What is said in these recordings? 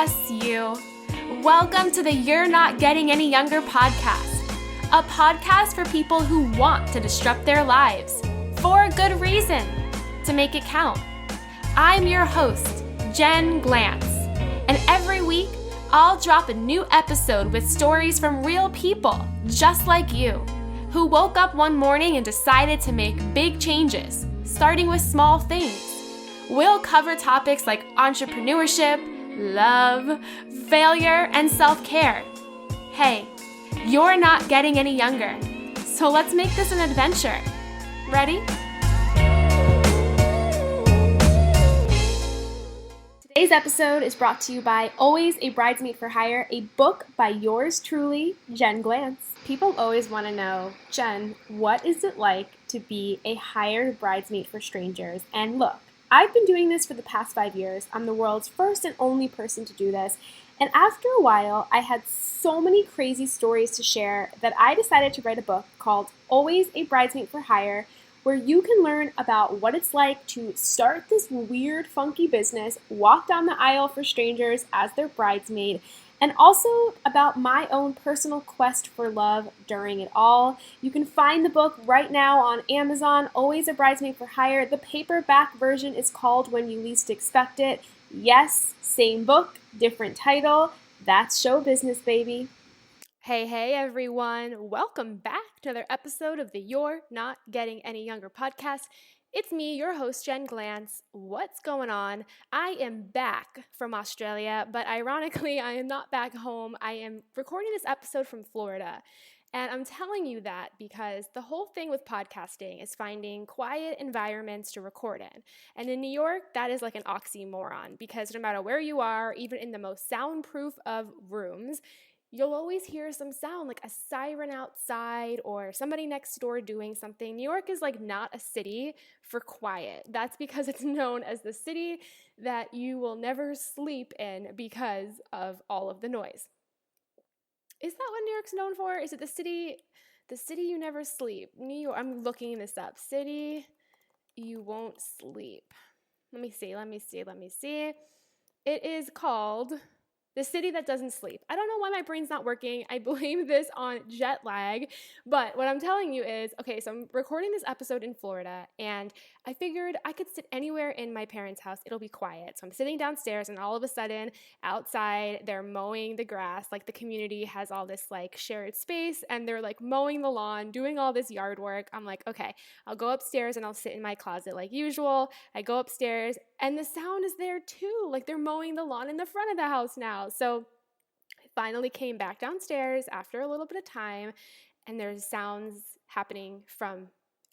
Yes, you. Welcome to the You're Not Getting Any Younger podcast, a podcast for people who want to disrupt their lives for a good reason, to make it count. I'm your host, Jen Glantz, and every week I'll drop a new episode with stories from real people just like you, who woke up one morning and decided to make big changes, starting with small things. We'll cover topics like entrepreneurship, love, failure, and self-care. Hey, you're not getting any younger, so let's make this an adventure. Ready? Today's episode is brought to you by Always a Bridesmaid for Hire, a book by yours truly, Jen Glantz. People always want to know, Jen, what is it like to be a hired bridesmaid for strangers? And look, I've been doing this for the past 5 years. I'm the world's first and only person to do this. And after a while, I had so many crazy stories to share that I decided to write a book called Always a Bridesmaid for Hire, where you can learn about what it's like to start this weird, funky business, walk down the aisle for strangers as their bridesmaid, and also about my own personal quest for love during it all. You can find the book right now on Amazon, Always a Bridesmaid for Hire. The paperback version is called When You Least Expect It. Yes, same book, different title. That's show business, baby. Hey, everyone. Welcome back to another episode of the You're Not Getting Any Younger podcast. It's me, your host, Jen Glantz. What's going on? I am back from Australia, but ironically, I am not back home. I am recording this episode from Florida. And I'm telling you that because the whole thing with podcasting is finding quiet environments to record in. And in New York, that is like an oxymoron because no matter where you are, even in the most soundproof of rooms, you'll always hear some sound like a siren outside or somebody next door doing something. New York is like not a city for quiet. That's because it's known as the city that you will never sleep in because of all of the noise. Is that what New York's known for? Is it the city you never sleep? New York, I'm looking this up. City you won't sleep. Let me see. It is called the city that doesn't sleep. I don't know why my brain's not working. I blame this on jet lag. But what I'm telling you is, okay, so I'm recording this episode in Florida, and I figured I could sit anywhere in my parents' house. It'll be quiet. So I'm sitting downstairs, and all of a sudden, outside, they're mowing the grass. Like the community has all this like shared space, and they're like mowing the lawn, doing all this yard work. I'm like, okay, I'll go upstairs and I'll sit in my closet like usual. I go upstairs, and the sound is there too. Like they're mowing the lawn in the front of the house now. So I finally came back downstairs after a little bit of time, and there's sounds happening from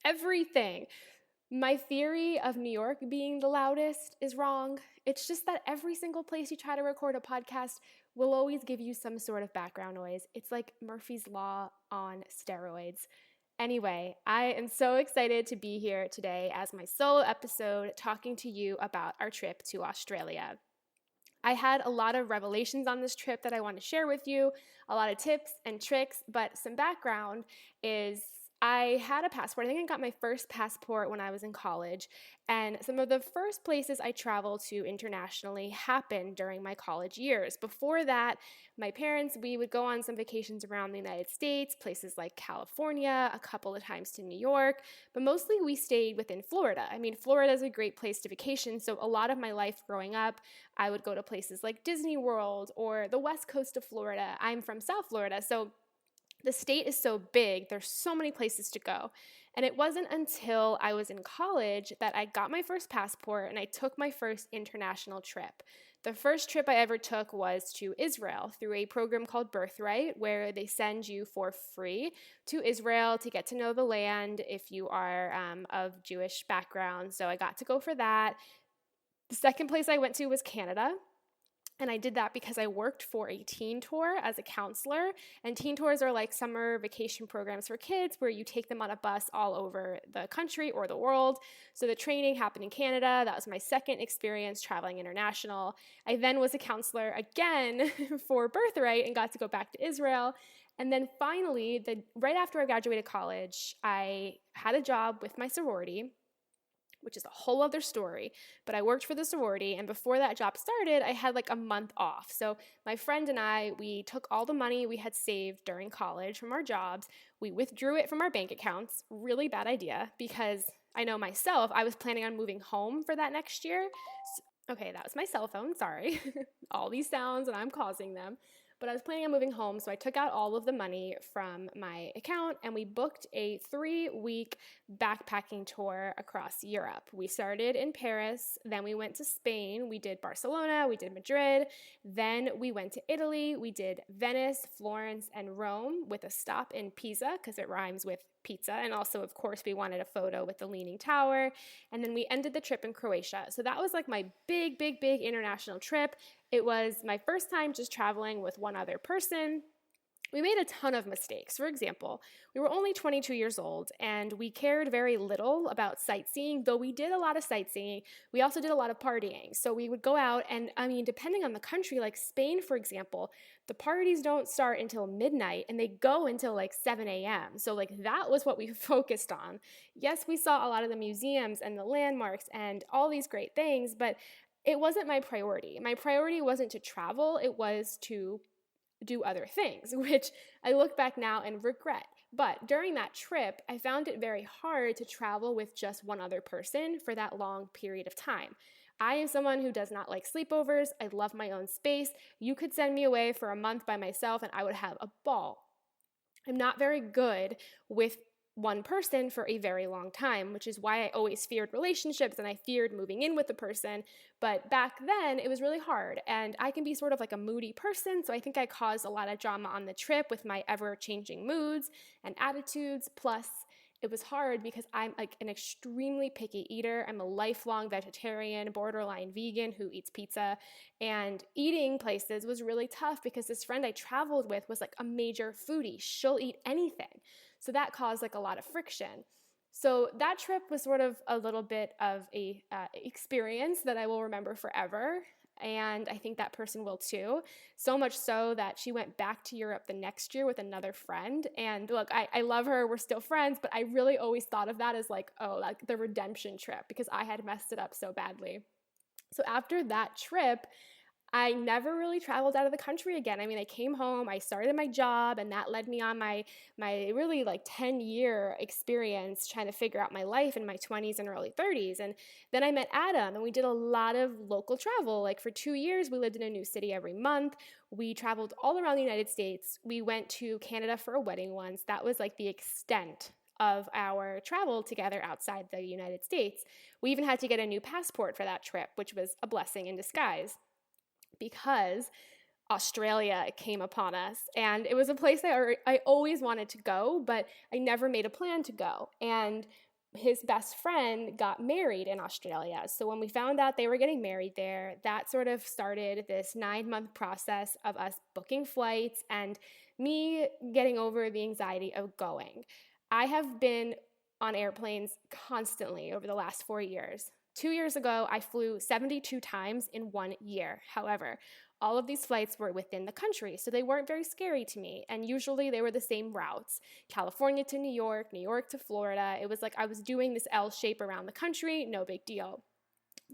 everything. My theory of New York being the loudest is wrong. It's just that every single place you try to record a podcast will always give you some sort of background noise. It's like Murphy's Law on steroids. Anyway, I am so excited to be here today as my solo episode talking to you about our trip to Australia. I had a lot of revelations on this trip that I want to share with you, a lot of tips and tricks, but some background is I had a passport. I think I got my first passport when I was in college, and some of the first places I traveled to internationally happened during my college years. Before that, my parents, we would go on some vacations around the United States, places like California, a couple of times to New York, but mostly we stayed within Florida. I mean, Florida is a great place to vacation, so a lot of my life growing up, I would go to places like Disney World or the west coast of Florida. I'm from South Florida, so the state is so big, there's so many places to go. And it wasn't until I was in college that I got my first passport and I took my first international trip. The first trip I ever took was to Israel through a program called Birthright, where they send you for free to Israel to get to know the land if you are of Jewish background. So I got to go for that. The second place I went to was Canada. And I did that because I worked for a teen tour as a counselor. And teen tours are like summer vacation programs for kids where you take them on a bus all over the country or the world. So the training happened in Canada. That was my second experience traveling international. I then was a counselor again for Birthright and got to go back to Israel. And then finally, right after I graduated college, I had a job with my sorority. which is a whole other story. But I worked for the sorority, and before that job started, I had like a month off. So my friend and I, we took all the money we had saved during college from our jobs, we withdrew it from our bank accounts. Really bad idea, because I know myself, I was planning on moving home for that next year. Okay, that was my cell phone, sorry. All these sounds and I'm causing them. But I was planning on moving home, so I took out all of the money from my account and we booked a 3-week backpacking tour across Europe. We started in Paris, then we went to Spain, we did Barcelona, we did Madrid, then we went to Italy, we did Venice, Florence, and Rome with a stop in Pisa because it rhymes with pizza. And also, of course, we wanted a photo with the Leaning Tower. And then we ended the trip in Croatia. So that was like my big international trip. It was my first time just traveling with one other person. We made a ton of mistakes. For example, we were only 22 years old and we cared very little about sightseeing, though we did a lot of sightseeing. We also did a lot of partying. So we would go out and, depending on the country, like Spain, for example, the parties don't start until midnight and they go until like 7 a.m. So like that was what we focused on. Yes, we saw a lot of the museums and the landmarks and all these great things, but it wasn't my priority. My priority wasn't to travel, it was to do other things, which I look back now and regret. But during that trip, I found it very hard to travel with just one other person for that long period of time. I am someone who does not like sleepovers. I love my own space. You could send me away for a month by myself and I would have a ball. I'm not very good with one person for a very long time, which is why I always feared relationships and I feared moving in with the person. But back then, it was really hard. And I can be sort of like a moody person, so I think I caused a lot of drama on the trip with my ever-changing moods and attitudes. Plus, it was hard because I'm like an extremely picky eater. I'm a lifelong vegetarian, borderline vegan who eats pizza. And eating places was really tough because this friend I traveled with was like a major foodie. She'll eat anything. So that caused like a lot of friction. So that trip was sort of a little bit of a experience that I will remember forever. And I think that person will too. So much so that she went back to Europe the next year with another friend. And look, I love her. We're still friends, but I really always thought of that as like, oh, like the redemption trip because I had messed it up so badly. So after that trip, I never really traveled out of the country again. I came home, I started my job, and that led me on my really like 10-year experience trying to figure out my life in my 20s and early 30s. And then I met Adam, and we did a lot of local travel. Like for 2 years, we lived in a new city every month. We traveled all around the United States. We went to Canada for a wedding once. That was like the extent of our travel together outside the United States. We even had to get a new passport for that trip, which was a blessing in disguise, because Australia came upon us. And it was a place I always wanted to go, but I never made a plan to go. And his best friend got married in Australia. So when we found out they were getting married there, that sort of started this 9-month process of us booking flights and me getting over the anxiety of going. I have been on airplanes constantly over the last 4 years. 2 years ago, I flew 72 times in 1 year. However, all of these flights were within the country, so they weren't very scary to me. And usually they were the same routes: California to New York to Florida. It was like I was doing this L shape around the country, no big deal.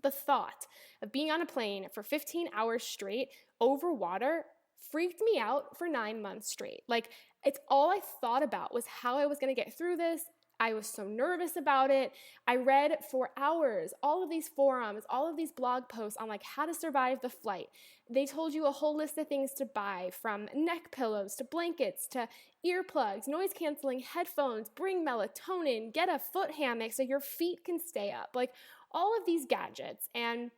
The thought of being on a plane for 15 hours straight over water freaked me out for 9 months straight. Like, it's all I thought about was how I was going to get through this. I was so nervous about it. I read for hours all of these forums, all of these blog posts on like how to survive the flight. They told you a whole list of things to buy, from neck pillows to blankets to earplugs, noise canceling headphones, bring melatonin, get a foot hammock so your feet can stay up, like all of these gadgets. And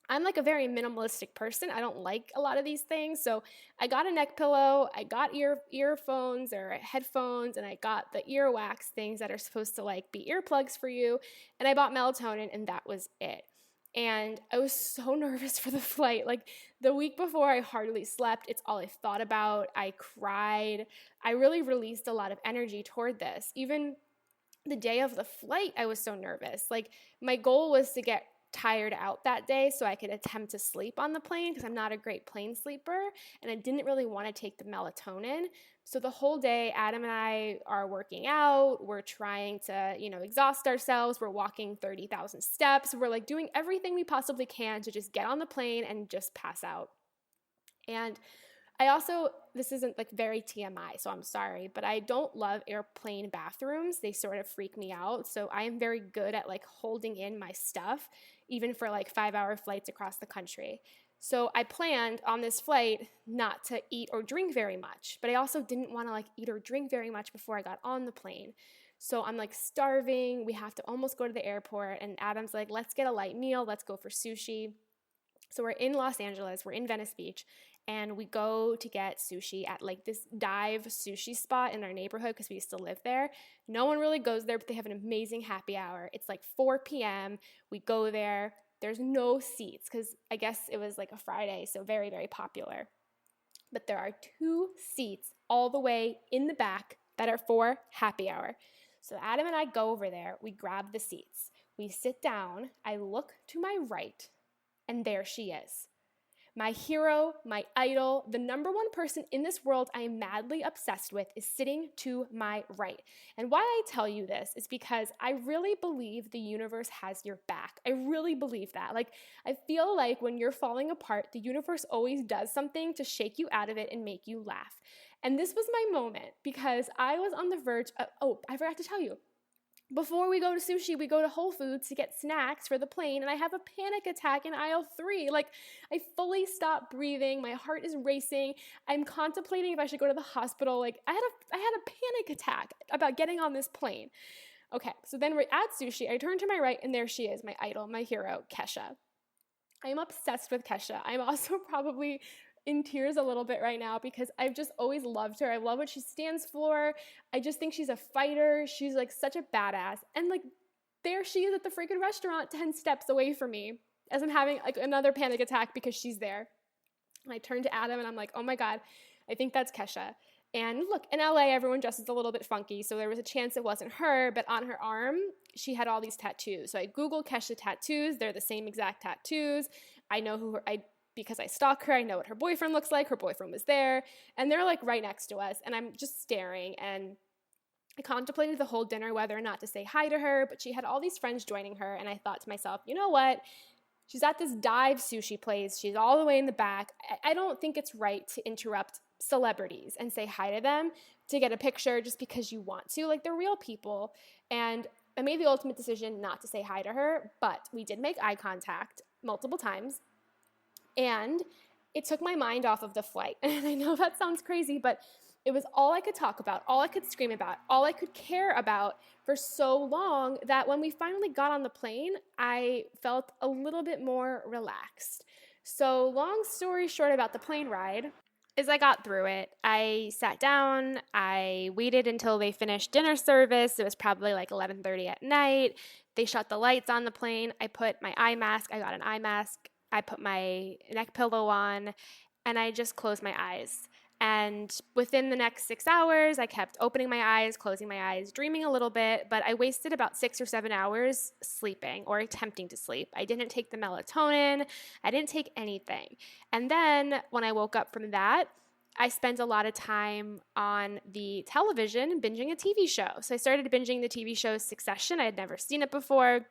I'm like a very minimalistic person. I don't like a lot of these things. So I got a neck pillow, I got earphones or headphones, and I got the earwax things that are supposed to like be earplugs for you. And I bought melatonin, and that was it. And I was so nervous for the flight. Like the week before, I hardly slept. It's all I thought about. I cried. I really released a lot of energy toward this. Even the day of the flight, I was so nervous. Like my goal was to get tired out that day so I could attempt to sleep on the plane because I'm not a great plane sleeper, and I didn't really want to take the melatonin. So the whole day, Adam and I are working out. We're trying to, exhaust ourselves. We're walking 30,000 steps. We're like doing everything we possibly can to just get on the plane and just pass out. And this isn't like very TMI, so I'm sorry, but I don't love airplane bathrooms. They sort of freak me out. So I am very good at like holding in my stuff, even for like 5-hour flights across the country. So I planned on this flight not to eat or drink very much, but I also didn't want to like eat or drink very much before I got on the plane. So I'm like starving. We have to almost go to the airport, and Adam's like, let's get a light meal. Let's go for sushi. So we're in Los Angeles, we're in Venice Beach, and we go to get sushi at like this dive sushi spot in our neighborhood because we used to live there. No one really goes there, but they have an amazing happy hour. It's like 4 p.m. We go there. There's no seats because I guess it was like a Friday, so very, very popular. But there are 2 seats all the way in the back that are for happy hour. So Adam and I go over there. We grab the seats. We sit down. I look to my right. And there she is. My hero, my idol, the number one person in this world I am madly obsessed with is sitting to my right. And why I tell you this is because I really believe the universe has your back. I really believe that. Like, I feel like when you're falling apart, the universe always does something to shake you out of it and make you laugh. And this was my moment because I was on the verge of, I forgot to tell you. Before we go to sushi, we go to Whole Foods to get snacks for the plane, and I have a panic attack in aisle 3. Like, I fully stop breathing. My heart is racing. I'm contemplating if I should go to the hospital. Like, I had a panic attack about getting on this plane. Okay, so then we're at sushi. I turn to my right, and there she is, my idol, my hero, Kesha. I am obsessed with Kesha. I'm also probably in tears a little bit right now because I've just always loved her. I love what she stands for. I just think she's a fighter. She's like such a badass. And like there she is at the freaking restaurant 10 steps away from me as I'm having like another panic attack because she's there. And I turn to Adam and I'm like, oh my God, I think that's Kesha. And look, in LA, everyone dresses a little bit funky, so there was a chance it wasn't her, but on her arm, she had all these tattoos. So I Googled Kesha tattoos. They're the same exact tattoos. I know because I stalk her, I know what her boyfriend looks like. Her boyfriend was there, and they're like right next to us, and I'm just staring, and I contemplated the whole dinner whether or not to say hi to her, but she had all these friends joining her, and I thought to myself, you know what? She's at this dive sushi place. She's all the way in the back. I don't think it's right to interrupt celebrities and say hi to them to get a picture just because you want to. Like, they're real people. And I made the ultimate decision not to say hi to her, but we did make eye contact multiple times. And it took my mind off of the flight. And I know that sounds crazy, but it was all I could talk about, all I could scream about, all I could care about for so long that when we finally got on the plane, I felt a little bit more relaxed. So long story short about the plane ride, as I got through it, I sat down, I waited until they finished dinner service. It was probably like 11:30 at night. They shut the lights on the plane. I put my eye mask, I got an eye mask. I put my neck pillow on, and I just closed my eyes. And within the next 6 hours, I kept opening my eyes, closing my eyes, dreaming a little bit, but I wasted about 6 or 7 hours sleeping or attempting to sleep. I didn't take the melatonin. I didn't take anything. And then when I woke up from that, I spent a lot of time on the television binging a TV show. So I started binging the TV show Succession. I had never seen it before.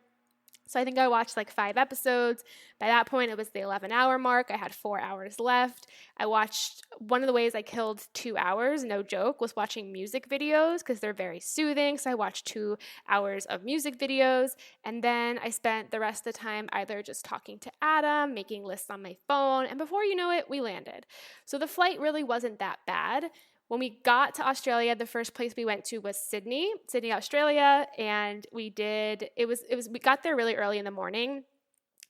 So I think I watched like 5 episodes. By that point, it was the 11-hour mark. I had 4 hours left. I watched, one of the ways I killed 2 hours, no joke, was watching music videos because they're very soothing. So I watched 2 hours of music videos. And then I spent the rest of the time either just talking to Adam, making lists on my phone. And before you know it, we landed. So the flight really wasn't that bad. When we got to Australia, the first place we went to was Sydney, Australia, and we got there really early in the morning.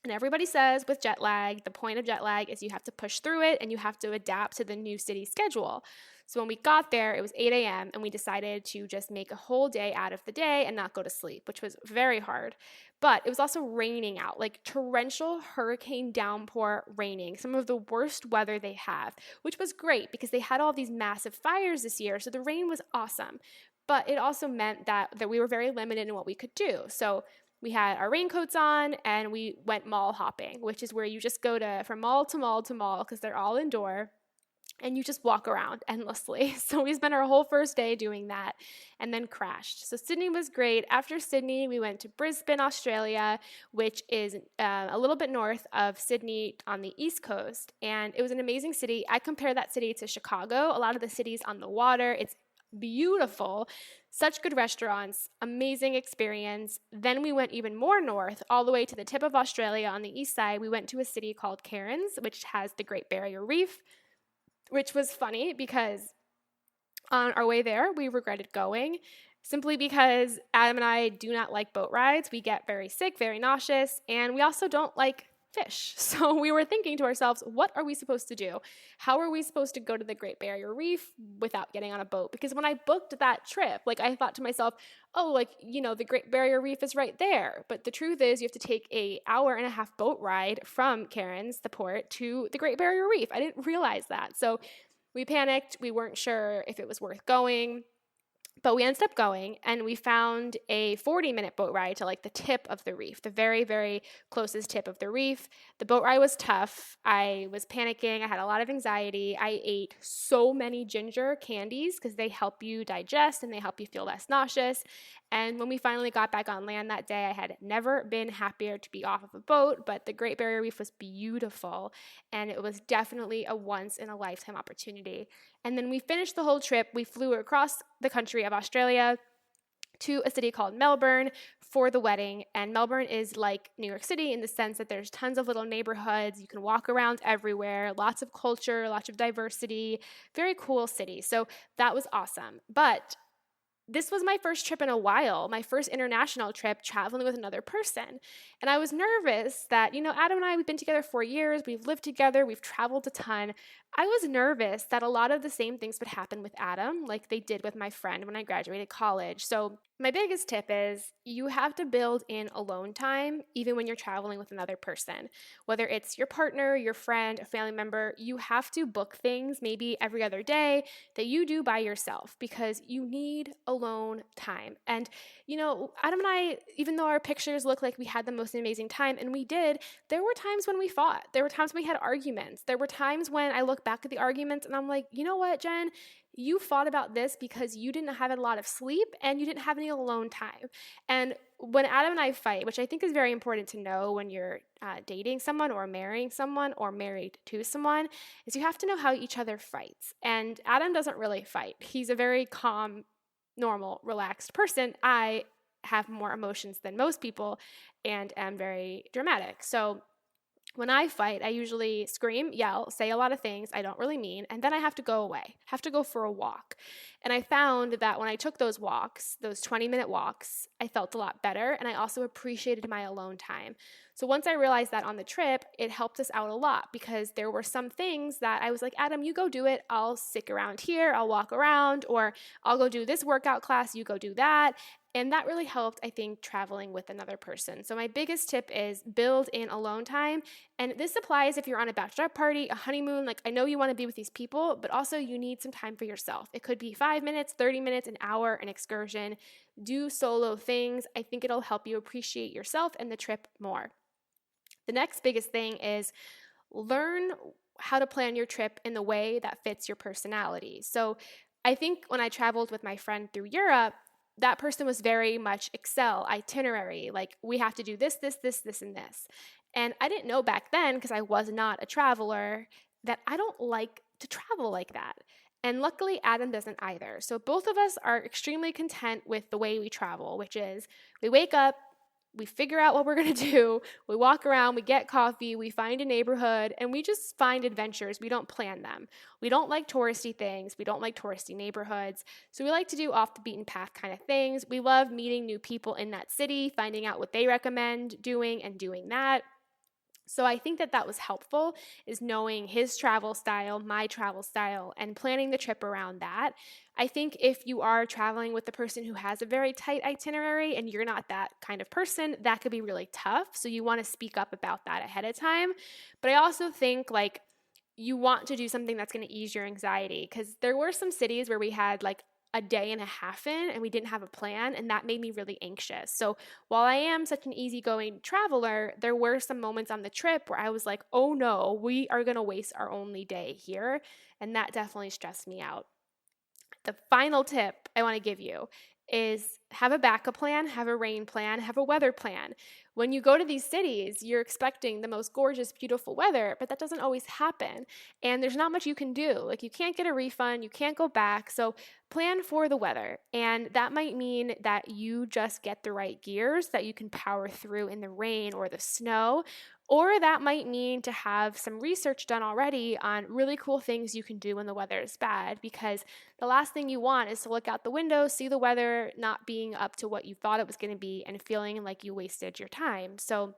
And everybody says with jet lag, the point of jet lag is you have to push through it and you have to adapt to the new city schedule. So when we got there, it was 8 a.m. and we decided to just make a whole day out of the day and not go to sleep, which was very hard. But it was also raining out, like torrential hurricane downpour raining, some of the worst weather they have, which was great because they had all these massive fires this year. So the rain was awesome. But it also meant that we were very limited in what we could do. So we had our raincoats on and we went mall hopping, which is where you just go from mall to mall to mall because they're all indoor and you just walk around endlessly. So we spent our whole first day doing that and then crashed. So Sydney was great. After Sydney, we went to Brisbane, Australia, which is a little bit north of Sydney on the East Coast. And it was an amazing city. I compare that city to Chicago. A lot of the cities on the water. It's beautiful, such good restaurants, amazing experience. Then we went even more north, all the way to the tip of Australia on the east side. We went to a city called Cairns, which has the Great Barrier Reef, which was funny because on our way there, we regretted going simply because Adam and I do not like boat rides. We get very sick, very nauseous, and we also don't like fish. So we were thinking to ourselves, what are we supposed to do? How are we supposed to go to the Great Barrier Reef without getting on a boat? Because when I booked that trip, I thought to myself, oh, the Great Barrier Reef is right there. But the truth is you have to take an hour-and-a-half boat ride from Cairns, the port, to the Great Barrier Reef. I didn't realize that. So we panicked. We weren't sure if it was worth going. But we ended up going and we found a 40-minute boat ride to the tip of the reef, the very, very closest tip of the reef. The boat ride was tough. I was panicking. I had a lot of anxiety. I ate so many ginger candies because they help you digest and they help you feel less nauseous. And when we finally got back on land that day, I had never been happier to be off of a boat, but the Great Barrier Reef was beautiful and it was definitely a once-in-a-lifetime opportunity. And then we finished the whole trip. We flew across the country of Australia to a city called Melbourne for the wedding. And Melbourne is like New York City in the sense that there's tons of little neighborhoods. You can walk around everywhere, lots of culture, lots of diversity, very cool city. So that was awesome. But this was my first trip in a while, my first international trip traveling with another person. And I was nervous that, Adam and I, we've been together 4 years, we've lived together, we've traveled a ton. I was nervous that a lot of the same things would happen with Adam like they did with my friend when I graduated college. So my biggest tip is you have to build in alone time even when you're traveling with another person. Whether it's your partner, your friend, a family member, you have to book things maybe every other day that you do by yourself because you need alone time. And, Adam and I, even though our pictures look like we had the most amazing time, and we did, there were times when we fought. There were times when we had arguments. There were times when I look back at the arguments and I'm like, you know what, Jen? You fought about this because you didn't have a lot of sleep and you didn't have any alone time. And when Adam and I fight, which I think is very important to know when you're dating someone or marrying someone or married to someone, is you have to know how each other fights. And Adam doesn't really fight. He's a very calm, normal, relaxed person. I have more emotions than most people and am very dramatic. So when I fight, I usually scream, yell, say a lot of things I don't really mean, and then I have to go away, have to go for a walk. And I found that when I took those walks, those 20-minute walks, I felt a lot better, and I also appreciated my alone time. So once I realized that on the trip, it helped us out a lot because there were some things that I was like, Adam, you go do it. I'll stick around here. I'll walk around, or I'll go do this workout class. You go do that. And that really helped, I think, traveling with another person. So my biggest tip is build in alone time. And this applies if you're on a bachelorette party, a honeymoon. I know you want to be with these people, but also you need some time for yourself. It could be 5 minutes, 30 minutes, an hour, an excursion. Do solo things. I think it'll help you appreciate yourself and the trip more. The next biggest thing is learn how to plan your trip in the way that fits your personality. So I think when I traveled with my friend through Europe, that person was very much Excel, itinerary, we have to do this, this, this, this, and this. And I didn't know back then, because I was not a traveler, that I don't like to travel like that. And luckily, Adam doesn't either. So both of us are extremely content with the way we travel, which is we wake up, we figure out what we're going to do, we walk around, we get coffee, we find a neighborhood, and we just find adventures. We don't plan them. We don't like touristy things. We don't like touristy neighborhoods. So we like to do off the beaten path kind of things. We love meeting new people in that city, finding out what they recommend doing and doing that. So I think that was helpful, is knowing his travel style, my travel style, and planning the trip around that. I think if you are traveling with the person who has a very tight itinerary and you're not that kind of person, that could be really tough. So you want to speak up about that ahead of time. But I also think you want to do something that's going to ease your anxiety, because there were some cities where we had a day and a half in and we didn't have a plan, and that made me really anxious. So while I am such an easygoing traveler, there were some moments on the trip where I was like, oh no, we are going to waste our only day here, and that definitely stressed me out. The final tip I want to give you is have a backup plan, have a rain plan, have a weather plan. When you go to these cities, you're expecting the most gorgeous, beautiful weather, but that doesn't always happen. And there's not much you can do. Like, you can't get a refund, you can't go back. So plan for the weather. And that might mean that you just get the right gears that you can power through in the rain or the snow. Or that might mean to have some research done already on really cool things you can do when the weather is bad, because the last thing you want is to look out the window, see the weather not being up to what you thought it was going to be, and feeling like you wasted your time. So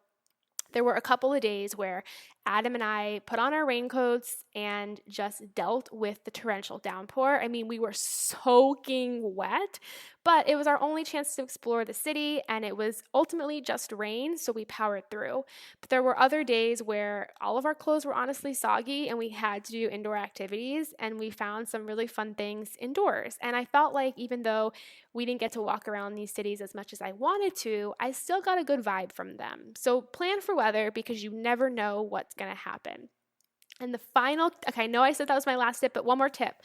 there were a couple of days where Adam and I put on our raincoats and just dealt with the torrential downpour. I mean, we were soaking wet, but it was our only chance to explore the city, and it was ultimately just rain, so we powered through. But there were other days where all of our clothes were honestly soggy, and we had to do indoor activities, and we found some really fun things indoors. And I felt like even though we didn't get to walk around these cities as much as I wanted to, I still got a good vibe from them. So plan for weather, because you never know what's going to happen. And the final, okay, I know I said that was my last tip, but one more tip.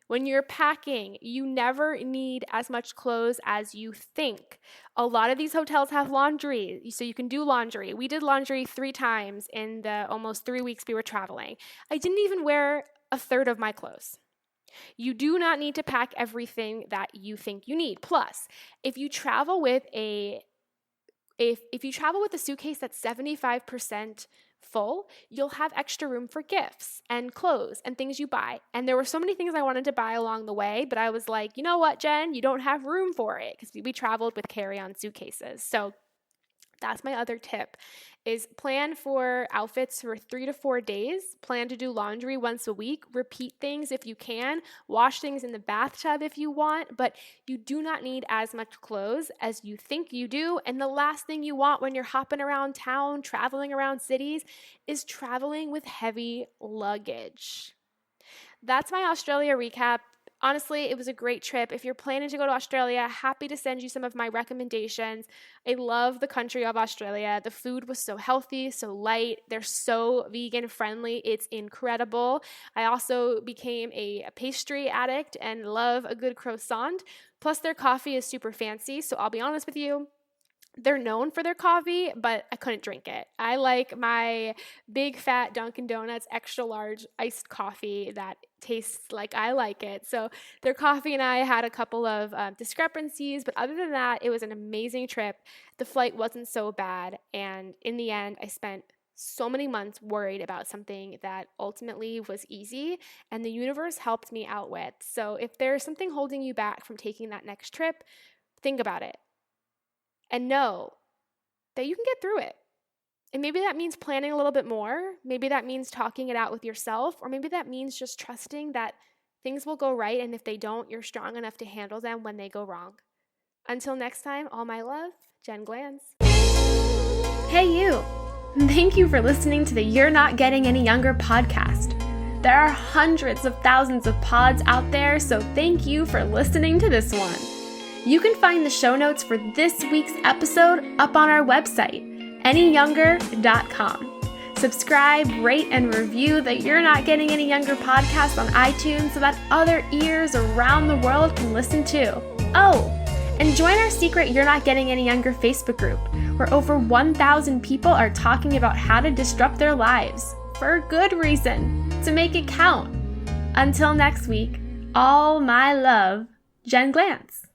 When you're packing, you never need as much clothes as you think. A lot of these hotels have laundry, so you can do laundry. We did laundry 3 times in the almost 3 weeks we were traveling. I didn't even wear a third of my clothes. You do not need to pack everything that you think you need. Plus, if you travel with a suitcase that's 75% full, you'll have extra room for gifts and clothes and things you buy. And there were so many things I wanted to buy along the way, but I was like, you know what, Jen, you don't have room for it, because we traveled with carry-on suitcases. So that's my other tip, is plan for outfits for 3 to 4 days. Plan to do laundry once a week. Repeat things if you can. Wash things in the bathtub if you want. But you do not need as much clothes as you think you do. And the last thing you want when you're hopping around town, traveling around cities, is traveling with heavy luggage. That's my Australia recap. Honestly, it was a great trip. If you're planning to go to Australia, happy to send you some of my recommendations. I love the country of Australia. The food was so healthy, so light. They're so vegan friendly. It's incredible. I also became a pastry addict and love a good croissant. Plus, their coffee is super fancy. So I'll be honest with you, they're known for their coffee, but I couldn't drink it. I like my big fat Dunkin' Donuts extra large iced coffee that tastes like I like it. So their coffee and I had a couple of discrepancies, but other than that, it was an amazing trip. The flight wasn't so bad, and in the end, I spent so many months worried about something that ultimately was easy, and the universe helped me out with. So if there's something holding you back from taking that next trip, think about it. And know that you can get through it. And maybe that means planning a little bit more. Maybe that means talking it out with yourself. Or maybe that means just trusting that things will go right. And if they don't, you're strong enough to handle them when they go wrong. Until next time, all my love, Jen Glantz. Hey, you. Thank you for listening to the You're Not Getting Any Younger podcast. There are hundreds of thousands of pods out there, so thank you for listening to this one. You can find the show notes for this week's episode up on our website, anyyounger.com. Subscribe, rate, and review the You're Not Getting Any Younger podcast on iTunes so that other ears around the world can listen too. Oh, and join our secret You're Not Getting Any Younger Facebook group, where over 1,000 people are talking about how to disrupt their lives, for a good reason, to make it count. Until next week, all my love, Jen Glantz.